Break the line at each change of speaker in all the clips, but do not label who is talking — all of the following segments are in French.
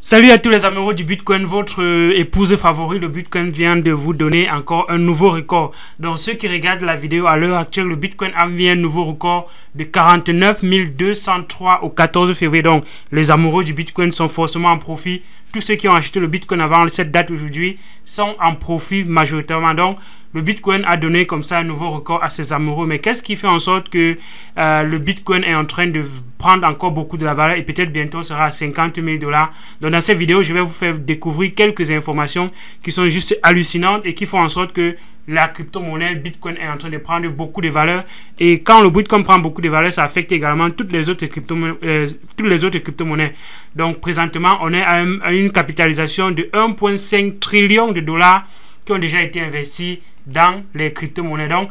Salut à tous les amoureux du Bitcoin, votre épouse favorite, le Bitcoin vient de vous donner encore un nouveau record. Donc ceux qui regardent la vidéo à l'heure actuelle, le Bitcoin a mis un nouveau record de 49 203 au 14 février. Donc les amoureux du Bitcoin sont forcément en profit. Tous ceux qui ont acheté le Bitcoin avant cette date aujourd'hui sont en profit majoritairement. Donc le Bitcoin a donné comme ça un nouveau record à ses amoureux. Mais qu'est-ce qui fait en sorte que le Bitcoin est en train de prendre encore beaucoup de la valeur et peut-être bientôt sera à 50 000 $. Donc dans cette vidéo, je vais vous faire découvrir quelques informations qui sont juste hallucinantes et qui font en sorte que la crypto-monnaie Bitcoin est en train de prendre beaucoup de valeur. Et quand le Bitcoin prend beaucoup de valeur, ça affecte également toutes les autres crypto-monnaies. Donc présentement, on est à une capitalisation de 1,5 trillion de dollars qui ont déjà été investis dans les crypto-monnaies. Donc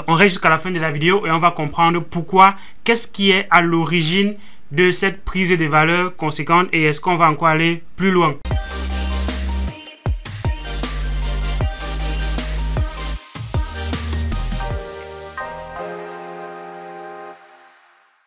on reste jusqu'à la fin de la vidéo et on va comprendre pourquoi, qu'est-ce qui est à l'origine de cette prise de valeur conséquente et est-ce qu'on va encore aller plus loin.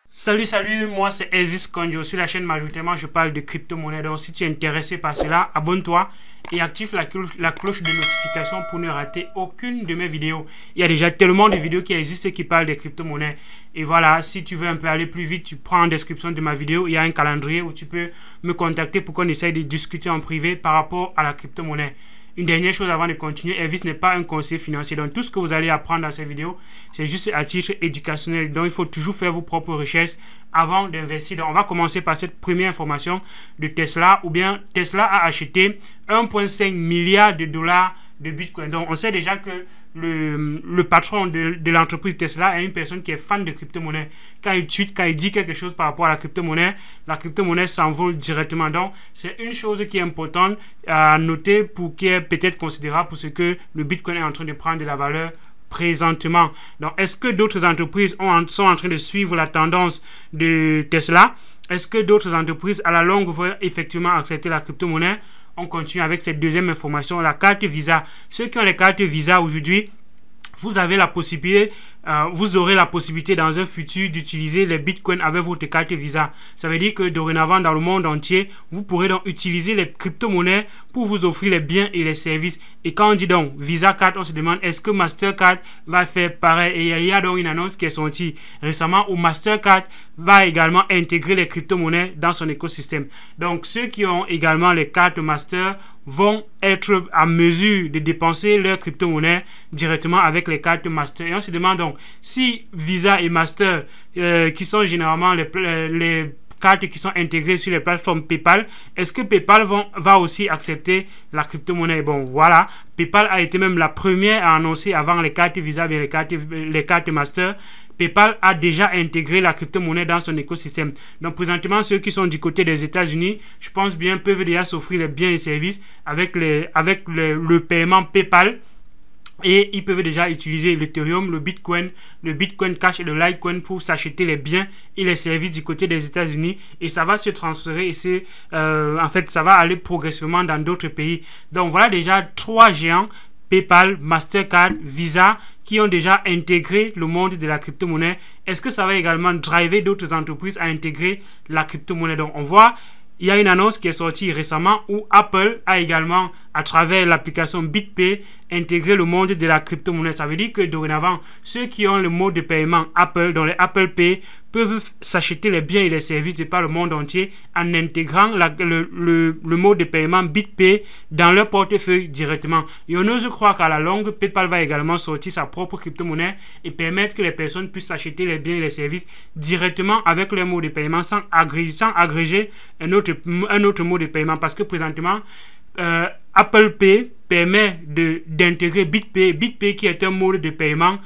Salut, moi c'est Elvis Konjo. Sur la chaîne majoritairement je parle de crypto-monnaie. Donc si tu es intéressé par cela, abonne-toi et active la cloche de notification pour ne rater aucune de mes vidéos. Il y a déjà tellement de vidéos qui existent qui parlent des crypto-monnaies. Et voilà, si tu veux un peu aller plus vite, tu prends en description de ma vidéo, il y a un calendrier où tu peux me contacter pour qu'on essaye de discuter en privé par rapport à la crypto-monnaie. Une dernière chose avant de continuer, Elvis n'est pas un conseiller financier. Donc tout ce que vous allez apprendre dans cette vidéo, c'est juste à titre éducationnel. Donc il faut toujours faire vos propres recherches avant d'investir. Donc on va commencer par cette première information de Tesla. Ou bien Tesla a acheté 1,5 milliard de dollars de Bitcoin. Donc on sait déjà que le patron de l'entreprise Tesla est une personne qui est fan de crypto-monnaie. Quand il tweet, quand il dit quelque chose par rapport à la crypto-monnaie s'envole directement. Donc, c'est une chose qui est importante à noter pour qui est peut-être considérable pour ce que le Bitcoin est en train de prendre de la valeur présentement. Donc, est-ce que d'autres entreprises sont en train de suivre la tendance de Tesla? Est-ce que d'autres entreprises à la longue vont effectivement accepter la crypto-monnaie? On continue avec cette deuxième information, la carte Visa. Ceux qui ont les cartes Visa aujourd'hui, vous aurez la possibilité dans un futur d'utiliser les bitcoins avec votre carte Visa. Ça veut dire que dorénavant dans le monde entier, vous pourrez donc utiliser les crypto-monnaies pour vous offrir les biens et les services. Et quand on dit donc Visa Card, on se demande est-ce que Mastercard va faire pareil. Et il y a donc une annonce qui est sortie récemment où Mastercard va également intégrer les crypto-monnaies dans son écosystème. Donc ceux qui ont également les cartes Master vont être à mesure de dépenser leurs crypto-monnaies directement avec les cartes Master. Et on se demande donc si Visa et Master, qui sont généralement les cartes qui sont intégrées sur les plateformes PayPal, est-ce que PayPal va aussi accepter la crypto-monnaie? Bon, voilà. PayPal a été même la première à annoncer avant les cartes Visa et les cartes Master. PayPal a déjà intégré la crypto-monnaie dans son écosystème. Donc présentement, ceux qui sont du côté des États-Unis, je pense bien, peuvent déjà s'offrir les biens et services avec le paiement PayPal. Et ils peuvent déjà utiliser l'Ethereum, le Bitcoin Cash et le Litecoin pour s'acheter les biens et les services du côté des États-Unis. Et ça va se transférer et en fait, ça va aller progressivement dans d'autres pays. Donc voilà déjà 3 géants, PayPal, Mastercard, Visa, qui ont déjà intégré le monde de la crypto-monnaie. Est-ce que ça va également driver d'autres entreprises à intégrer la crypto-monnaie? Donc on voit, il y a une annonce qui est sortie récemment où Apple a également, à travers l'application BitPay, intégré le monde de la crypto-monnaie. Ça veut dire que dorénavant, ceux qui ont le mode de paiement Apple, dans les Apple Pay, peuvent s'acheter les biens et les services de par le monde entier en intégrant le mode de paiement BitPay dans leur portefeuille directement. Et on ose croire qu'à la longue, PayPal va également sortir sa propre crypto-monnaie et permettre que les personnes puissent acheter les biens et les services directement avec leur mode de paiement sans agréger un autre mode de paiement. Parce que présentement, Apple Pay permet d'intégrer BitPay qui est un mode de paiement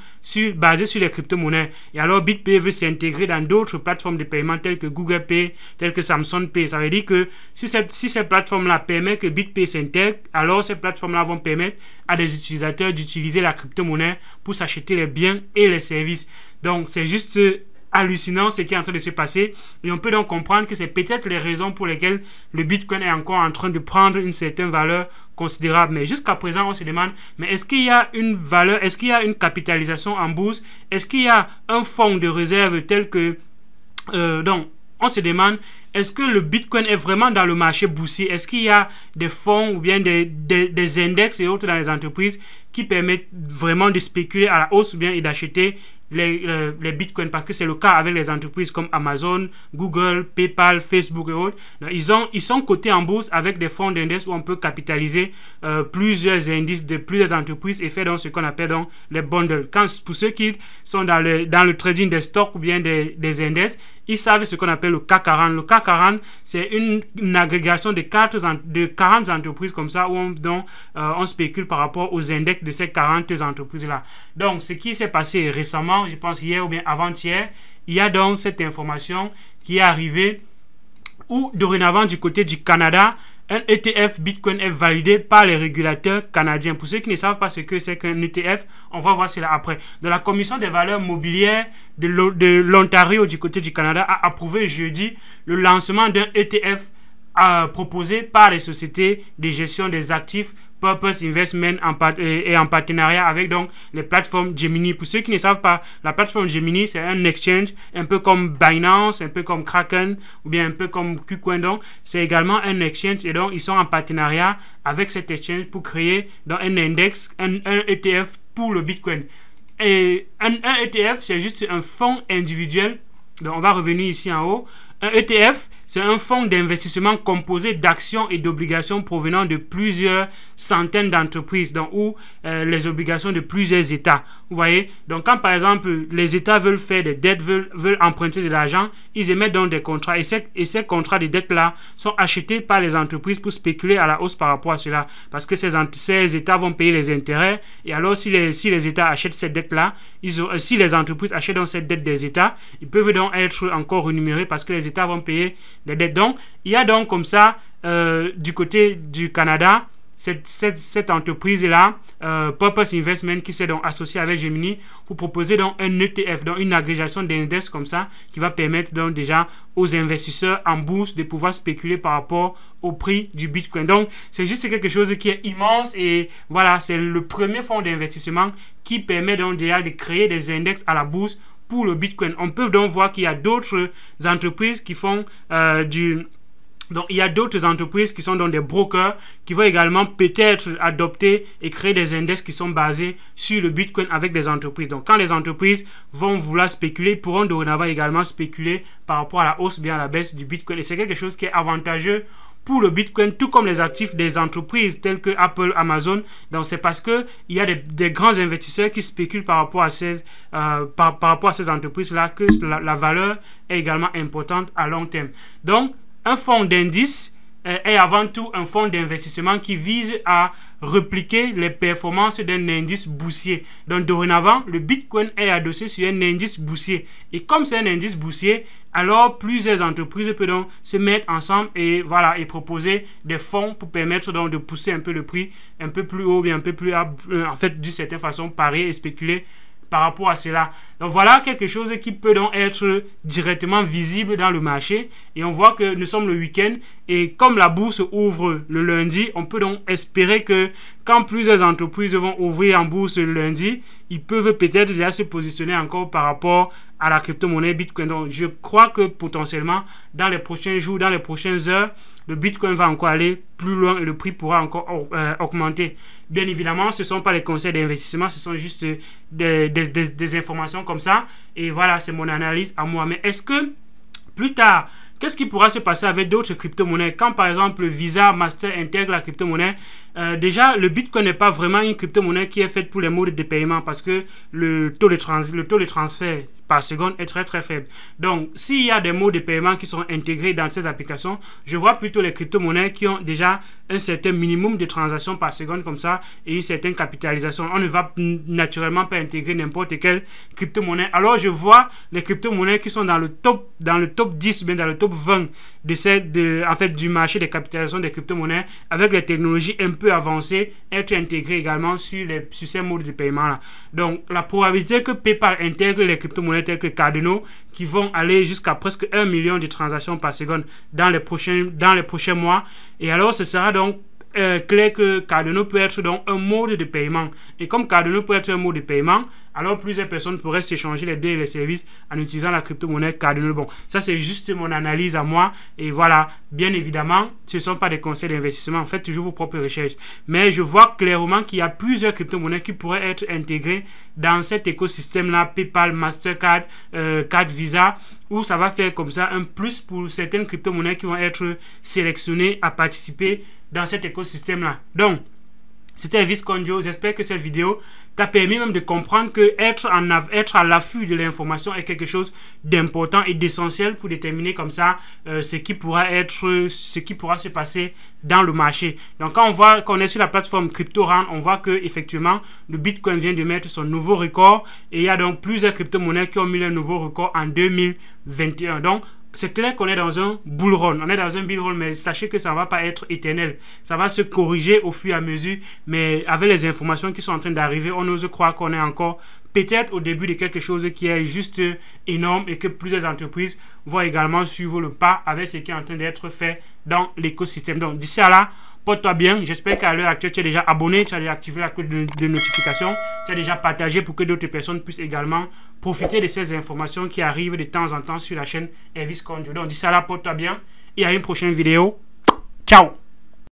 basé sur les crypto-monnaies. Et alors BitPay veut s'intégrer dans d'autres plateformes de paiement telles que Google Pay, telles que Samsung Pay. Ça veut dire que si ces plateformes-là permettent que BitPay s'intègre, alors ces plateformes-là vont permettre à des utilisateurs d'utiliser la crypto-monnaie pour s'acheter les biens et les services. Donc c'est juste hallucinant ce qui est en train de se passer et on peut donc comprendre que c'est peut-être les raisons pour lesquelles le Bitcoin est encore en train de prendre une certaine valeur considérable. Mais jusqu'à présent, on se demande, mais est-ce qu'il y a une valeur, est-ce qu'il y a une capitalisation en bourse, est-ce qu'il y a un fonds de réserve tel que... donc, on se demande, est-ce que le Bitcoin est vraiment dans le marché boursier? Est-ce qu'il y a des fonds ou bien des index et autres dans les entreprises qui permettent vraiment de spéculer à la hausse ou bien d'acheter les bitcoins, parce que c'est le cas avec les entreprises comme Amazon, Google, PayPal, Facebook et autres. Donc, ils sont cotés en bourse avec des fonds d'index où on peut capitaliser plusieurs indices de plusieurs entreprises et faire donc ce qu'on appelle donc les bundles. Pour ceux qui sont dans le trading des stocks ou bien des index, ils savent ce qu'on appelle le CAC 40. Le CAC 40, c'est une agrégation de 40 entreprises comme ça où on spécule par rapport aux index de ces 40 entreprises-là. Donc, ce qui s'est passé récemment, je pense hier ou bien avant-hier, il y a donc cette information qui est arrivée où dorénavant du côté du Canada, un ETF Bitcoin est validé par les régulateurs canadiens. Pour ceux qui ne savent pas ce que c'est qu'un ETF, on va voir cela après. De la Commission des valeurs mobilières de l'Ontario du côté du Canada a approuvé jeudi le lancement d'un ETF proposé par les sociétés de gestion des actifs Purpose Investment en partenariat avec donc les plateformes Gemini. Pour ceux qui ne savent pas, la plateforme Gemini, c'est un exchange un peu comme Binance, un peu comme Kraken ou bien un peu comme KuCoin. Donc, c'est également un exchange et donc ils sont en partenariat avec cet exchange pour créer donc un index, un ETF pour le Bitcoin. Et un ETF, c'est juste un fonds individuel. Donc, on va revenir ici en haut. Un ETF, c'est un fonds d'investissement composé d'actions et d'obligations provenant de plusieurs centaines d'entreprises, où les obligations de plusieurs États. Vous voyez? Donc, quand par exemple, les États veulent faire des dettes, veulent emprunter de l'argent, ils émettent donc des contrats. Et ces contrats de dettes-là sont achetés par les entreprises pour spéculer à la hausse par rapport à cela. Parce que ces États vont payer les intérêts. Et alors, si les États achètent cette dette-là, si les entreprises achètent donc cette dette des États, ils peuvent donc être encore rémunérés parce que les États vont payer des dettes. Donc, il y a donc comme ça, du côté du Canada, cette entreprise-là, Purpose Investment, qui s'est donc associée avec Gemini pour proposer donc un ETF, donc une agrégation d'index comme ça, qui va permettre donc déjà aux investisseurs en bourse de pouvoir spéculer par rapport au prix du Bitcoin. Donc, c'est juste quelque chose qui est immense et voilà, c'est le premier fonds d'investissement qui permet donc déjà de créer des index à la bourse pour le Bitcoin. On peut donc voir qu'il y a d'autres entreprises qui font Donc, il y a d'autres entreprises qui sont dans des brokers qui vont également peut-être adopter et créer des index qui sont basés sur le Bitcoin avec des entreprises. Donc, quand les entreprises vont vouloir spéculer, ils pourront dorénavant également spéculer par rapport à la hausse ou bien à la baisse du Bitcoin. Et c'est quelque chose qui est avantageux pour le Bitcoin, tout comme les actifs des entreprises telles que Apple, Amazon. Donc, c'est parce qu'il y a des grands investisseurs qui spéculent par rapport à ces entreprises-là que la valeur est également importante à long terme. Donc, un fonds d'indice est avant tout un fonds d'investissement qui vise à répliquer les performances d'un indice boursier. Donc, dorénavant, le Bitcoin est adossé sur un indice boursier. Et comme c'est un indice boursier, alors plusieurs entreprises peuvent donc se mettre ensemble et voilà, et proposer des fonds pour permettre donc de pousser un peu le prix un peu plus haut, bien un peu plus en fait, d'une certaine façon, parier et spéculer par rapport à cela. Donc voilà quelque chose qui peut donc être directement visible dans le marché. Et on voit que nous sommes le week-end et comme la bourse ouvre le lundi, on peut donc espérer que quand plusieurs entreprises vont ouvrir en bourse le lundi, ils peuvent peut-être déjà se positionner encore par rapport à la crypto-monnaie Bitcoin. Donc je crois que potentiellement dans les prochains jours, dans les prochaines heures, le Bitcoin va encore aller plus loin et le prix pourra encore augmenter. Bien évidemment, ce ne sont pas les conseils d'investissement, ce sont juste des informations comme ça. Et voilà, c'est mon analyse à moi. Mais est-ce que plus tard, qu'est-ce qui pourra se passer avec d'autres crypto-monnaies? Quand par exemple Visa, Master intègre la crypto-monnaie, déjà le Bitcoin n'est pas vraiment une crypto-monnaie qui est faite pour les modes de paiement parce que le taux de transfert par seconde est très très faible. Donc s'il y a des modes de paiement qui sont intégrés dans ces applications, je vois plutôt les crypto-monnaies qui ont déjà un certain minimum de transactions par seconde comme ça et une certaine capitalisation. On ne va naturellement pas intégrer n'importe quelle crypto-monnaie. Alors je vois les crypto-monnaies qui sont dans le top 10, bien dans le top 20 en fait, du marché des capitalisations des crypto-monnaies avec les technologies un peu avancées être intégrées également sur ces modes de paiement là. Donc la probabilité que PayPal intègre les crypto-monnaies telles que Cardano qui vont aller jusqu'à presque 1 million de transactions par seconde dans les prochains mois. Et alors ce sera donc clair que Cardano peut être donc un mode de paiement. Et comme Cardano peut être un mode de paiement, alors plusieurs personnes pourraient s'échanger les biens et les services en utilisant la crypto-monnaie Cardano. Bon, ça c'est juste mon analyse à moi. Et voilà, bien évidemment, ce ne sont pas des conseils d'investissement. Faites toujours vos propres recherches. Mais je vois clairement qu'il y a plusieurs crypto-monnaies qui pourraient être intégrées dans cet écosystème-là, PayPal, Mastercard, carte Visa, où ça va faire comme ça un plus pour certaines crypto-monnaies qui vont être sélectionnées à participer dans cet écosystème-là. Donc, c'était Elvis Conjo. J'espère que cette vidéo t'a permis même de comprendre que être à l'affût de l'information est quelque chose d'important et d'essentiel pour déterminer comme ça ce qui pourra se passer dans le marché. Donc quand on voit qu'on est sur la plateforme CryptoRant, on voit que effectivement le Bitcoin vient de mettre son nouveau record et il y a donc plusieurs crypto-monnaies qui ont mis leur nouveau record en 2021. Donc c'est clair qu'on est dans un bull run, on est dans un bull run, mais sachez que ça ne va pas être éternel. Ça va se corriger au fur et à mesure, mais avec les informations qui sont en train d'arriver, on ose croire qu'on est encore peut-être au début de quelque chose qui est juste énorme et que plusieurs entreprises vont également suivre le pas avec ce qui est en train d'être fait dans l'écosystème. Donc d'ici à là, porte-toi bien. J'espère qu'à l'heure actuelle, tu es déjà abonné, tu as déjà activé la cloche de notification, tu as déjà partagé pour que d'autres personnes puissent également profiter de ces informations qui arrivent de temps en temps sur la chaîne Elvis Conjo. Donc d'ici à là, porte-toi bien et à une prochaine vidéo. Ciao!